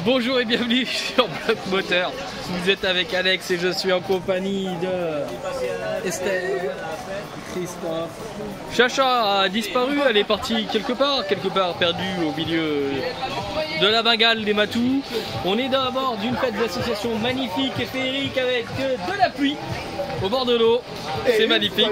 Bonjour et bienvenue sur Bloc Moteur. Vous êtes avec Alex et je suis en compagnie de Esther, Christophe. Chacha a disparu, elle est partie quelque part perdue au milieu de la Bengale des Matous. On est d'abord d'une fête d'association magnifique et féerique avec de la pluie au bord de l'eau. C'est magnifique.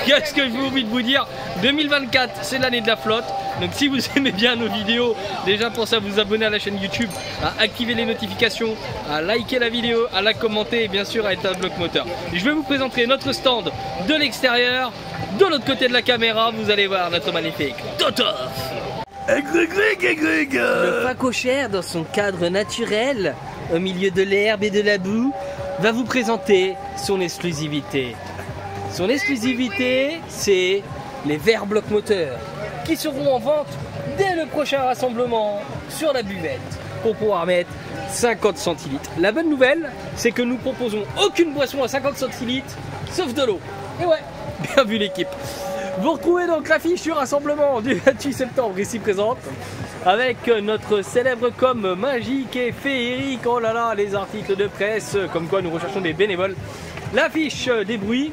Qu'est-ce que je vous oublie de vous dire? 2024, c'est l'année de la flotte. Donc si vous aimez bien nos vidéos, déjà pensez à vous abonner à la chaîne YouTube, à activer les notifications, à liker la vidéo, à la commenter et bien sûr à être un Bloc Moteur. Je vais vous présenter notre stand de l'extérieur. De l'autre côté de la caméra, vous allez voir notre magnifique Totov. Le facochère, dans son cadre naturel, au milieu de l'herbe et de la boue, va vous présenter son exclusivité. Son exclusivité, c'est les verres Bloc Moteur qui seront en vente dès le prochain rassemblement sur la buvette pour pouvoir mettre 50 centilitres. La bonne nouvelle, c'est que nous proposons aucune boisson à 50 centilitres sauf de l'eau. Et ouais, bien vu l'équipe. Vous retrouvez donc l'affiche du rassemblement du 28 septembre ici présente avec notre célèbre com magique et féerique. Oh là là, les articles de presse comme quoi nous recherchons des bénévoles. L'affiche des bruits.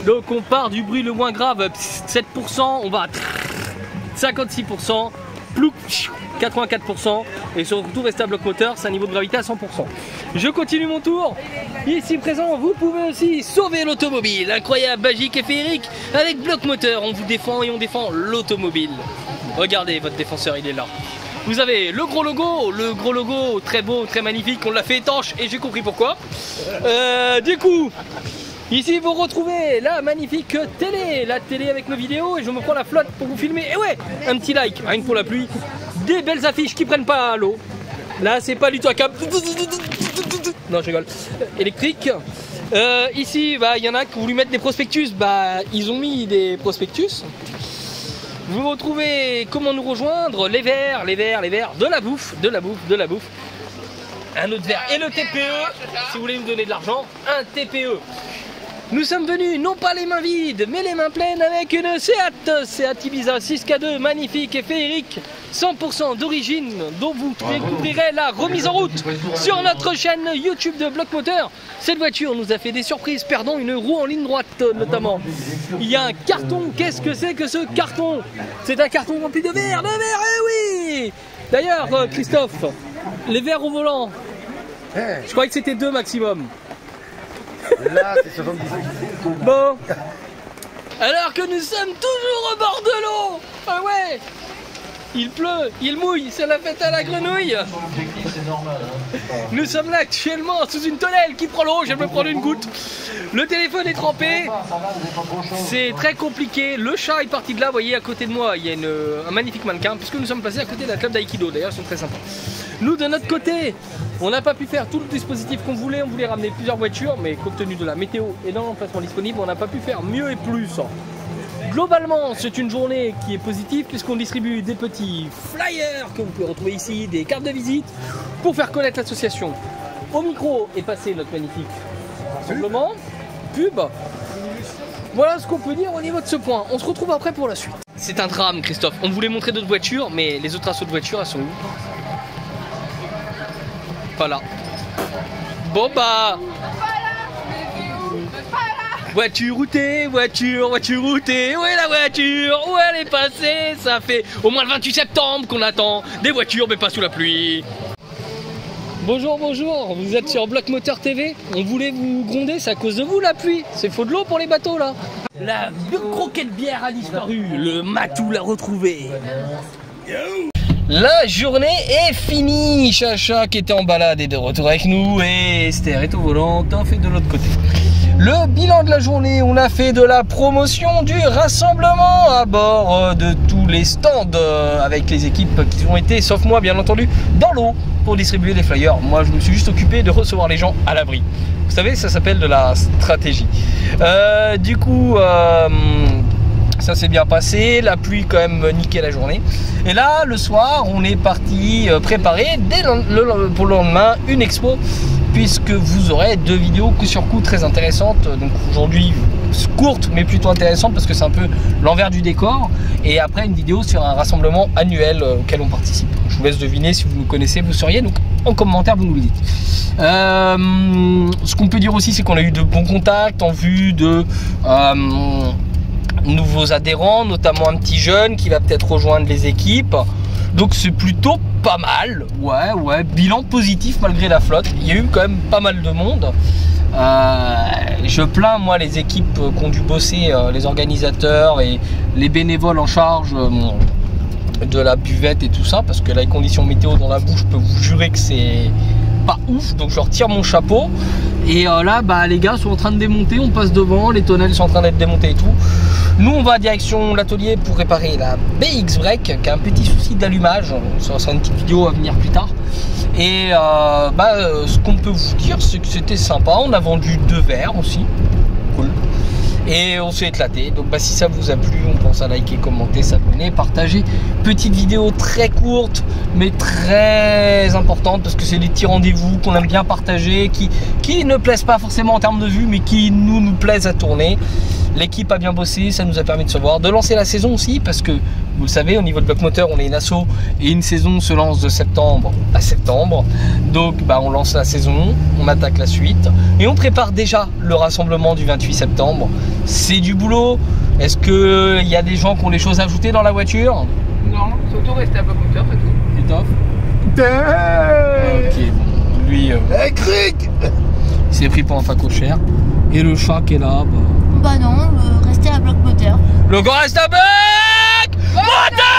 Donc on part du bruit le moins grave, 7%, on va à 56%, plouc, 84%, et sur le retour rester à Bloc Moteur, c'est un niveau de gravité à 100%. Je continue mon tour. Ici présent, vous pouvez aussi sauver l'automobile, incroyable, magique et féerique, avec Bloc Moteur. On vous défend et on défend l'automobile. Regardez, votre défenseur, il est là. Vous avez le gros logo très beau, très magnifique, on l'a fait étanche et j'ai compris pourquoi. Du coup, ici vous retrouvez la magnifique télé, la télé avec nos vidéos et je me prends la flotte pour vous filmer. Et ouais, un petit like, rien que pour la pluie. Des belles affiches qui prennent pas l'eau. Là c'est pas du tout un câble. Non je rigole. Électrique. Ici il y en a qui ont voulu mettre des prospectus, ils ont mis des prospectus. Vous retrouvez comment nous rejoindre, les verres, de la bouffe. Un autre verre et le TPE, si vous voulez nous donner de l'argent, un TPE. Nous sommes venus non pas les mains vides, mais les mains pleines avec une Seat Ibiza 6K2 magnifique et féerique, 100% d'origine, dont vous découvrirez la remise en route sur notre chaîne YouTube de Bloc Moteur. Cette voiture nous a fait des surprises, perdant une roue en ligne droite notamment. Il y a un carton, qu'est-ce que c'est que ce carton? C'est un carton rempli de verre, eh oui. D'ailleurs, Christophe, les verres au volant, je croyais que c'était 2 maximum. Là, c'est 70. Bon, alors que nous sommes toujours au bord de l'eau. Ah ouais, il pleut, il mouille, c'est la fête à la grenouille. Nous sommes là actuellement sous une tonnelle qui prend l'eau, je vais me prendre une goutte. Le téléphone est trempé, c'est très compliqué. Le chat est parti de là, vous voyez à côté de moi, il y a un magnifique mannequin, puisque nous sommes placés à côté d'un club d'aïkido, d'ailleurs ils sont très sympas. Nous de notre côté, on n'a pas pu faire tout le dispositif qu'on voulait, on voulait ramener plusieurs voitures, mais compte tenu de la météo et dans l'emplacement disponible, on n'a pas pu faire mieux et plus. Globalement, c'est une journée qui est positive puisqu'on distribue des petits flyers que vous pouvez retrouver ici, des cartes de visite pour faire connaître l'association. Au micro est passé notre magnifique rassemblement, pub. Voilà ce qu'on peut dire au niveau de ce point. On se retrouve après pour la suite. C'est un drame, Christophe. On voulait montrer d'autres voitures, mais les autres assauts de voitures, elles sont où? Pas là. Bon bah... Voiture routée, voiture routée, où est la voiture? Où elle est passée? Ça fait au moins le 28 septembre qu'on attend des voitures mais pas sous la pluie. Bonjour, vous êtes sur Bloc Moteur TV. On voulait vous gronder, c'est à cause de vous la pluie. C'est faux de l'eau pour les bateaux là. La croquette bière a disparu, le matou l'a retrouvé. La journée est finie. Chacha qui était en balade est de retour avec nous et Esther est au volant, t'en fais de l'autre côté. Le bilan de la journée, on a fait de la promotion du rassemblement à bord de tous les stands avec les équipes qui ont été, sauf moi bien entendu, dans l'eau pour distribuer les flyers. Moi je me suis juste occupé de recevoir les gens à l'abri. Vous savez, ça s'appelle de la stratégie. Du coup, ça s'est bien passé, la pluie quand même niquait la journée. Et là, le soir, on est parti préparer pour le lendemain une expo, puisque vous aurez 2 vidéos coup sur coup très intéressantes. Donc aujourd'hui, courte mais plutôt intéressante parce que c'est un peu l'envers du décor. Et après une vidéo sur un rassemblement annuel auquel on participe. Je vous laisse deviner si vous nous connaissez, vous sauriez, donc en commentaire vous nous le dites. Ce qu'on peut dire aussi, c'est qu'on a eu de bons contacts en vue de nouveaux adhérents, notamment un petit jeune qui va peut-être rejoindre les équipes. Donc c'est plutôt pas mal, ouais, bilan positif malgré la flotte. Il y a eu quand même pas mal de monde. Je plains moi les équipes qui ont dû bosser, les organisateurs et les bénévoles en charge de la buvette et tout ça, parce que là, les conditions météo dans la boue, je peux vous jurer que c'est pas ouf, donc je leur tire mon chapeau. Et là, bah, les gars sont en train de démonter, on passe devant, les tonnelles sont en train d'être démontées et tout. Nous, on va direction l'atelier pour réparer la BX Break, qui a un petit souci d'allumage. Ça sera une petite vidéo à venir plus tard. Et ce qu'on peut vous dire, c'est que c'était sympa. On a vendu 2 verres aussi. Cool. Et on s'est éclaté. Donc si ça vous a plu, on pense à liker, commenter, s'abonner, partager. Petite vidéo très courte mais très importante parce que c'est des petits rendez-vous qu'on aime bien partager, qui ne plaisent pas forcément en termes de vues mais qui nous plaisent à tourner. L'équipe a bien bossé, ça nous a permis de se voir, de lancer la saison aussi parce que vous le savez, au niveau de Bloc Moteur, on est une asso et une saison se lance de septembre à septembre. Donc on lance la saison, on attaque la suite et on prépare déjà le rassemblement du 28 septembre. C'est du boulot. Est-ce qu'il y a des gens qui ont des choses à ajouter dans la voiture? Non, surtout rester à Bloc Moteur, c'est tout. Et top. Ok, bon, lui, il s'est pris pour un facochère. Et le chat qui est là, Bah non, rester à Bloc Moteur. Le gars reste à Bloc Moteur.